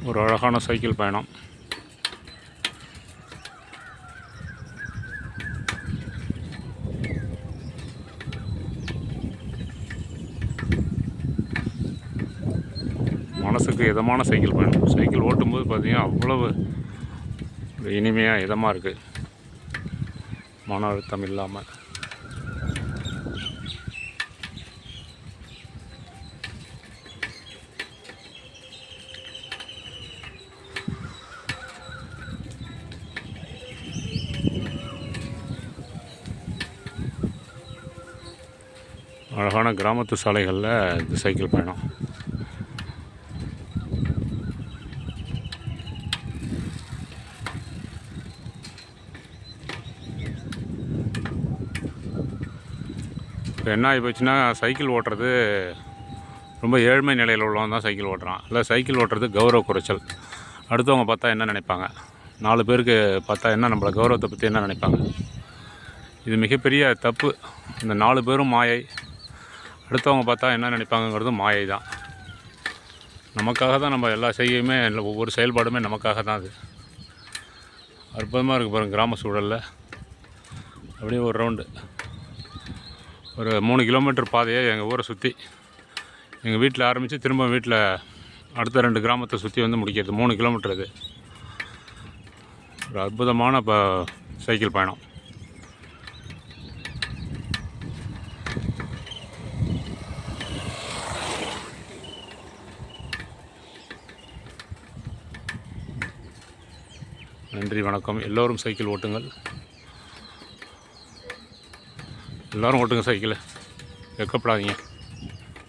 ஒரு அழகான சைக்கிள் பயணம். மனசுக்கு இதமான சைக்கிள் பயணம். சைக்கிள் ஓட்டும்போது பார்த்திங்கன்னா அவ்வளவு இனிமையாக இதமாக இருக்குது, மன அழுத்தம் இல்லாமல். அழகான கிராமத்து சாலைகளில் இந்த சைக்கிள் பயணம். இப்போ என்ன ஆகி போச்சுன்னா, சைக்கிள் ஓட்டுறது ரொம்ப ஏழ்மை நிலையில் உள்ளவன் தான் சைக்கிள் ஓட்டுறான். இல்லை, சைக்கிள் ஓட்டுறது கௌரவ குறைச்சல். அடுத்தவங்க பார்த்தா என்ன நினைப்பாங்க, 4 பேருக்கு பார்த்தா என்ன, நம்மளை கௌரவத்தை பற்றி என்ன நினைப்பாங்க? இது மிகப்பெரிய தப்பு. இந்த 4 பேரும் மாயை. அடுத்தவங்க பார்த்தா என்ன நினைப்பாங்கங்கிறது மாயை தான். நமக்காக தான் நம்ம எல்லா செய்கையுமே, ஒவ்வொரு செயல்பாடுமே நமக்காக தான். அது அற்புதமாக இருக்குது பாருங்கள். கிராம சூழலில் அப்படியே ஒரு ரவுண்டு, ஒரு 3 கிலோமீட்டர் பாதையை எங்கள் ஊரை சுற்றி, எங்கள் வீட்டில் ஆரம்பித்து திரும்ப வீட்டில் அடுத்த 2 கிராமத்தை சுற்றி வந்து முடிக்கிறது. 3 கிலோமீட்டர். இது ஒரு அற்புதமான சைக்கிள் பயணம். நன்றி, வணக்கம். எல்லோரும் சைக்கிள் ஓட்டுங்கள். எல்லோரும் ஓட்டுங்க சைக்கிளை, வெக்கப்படாதீங்க.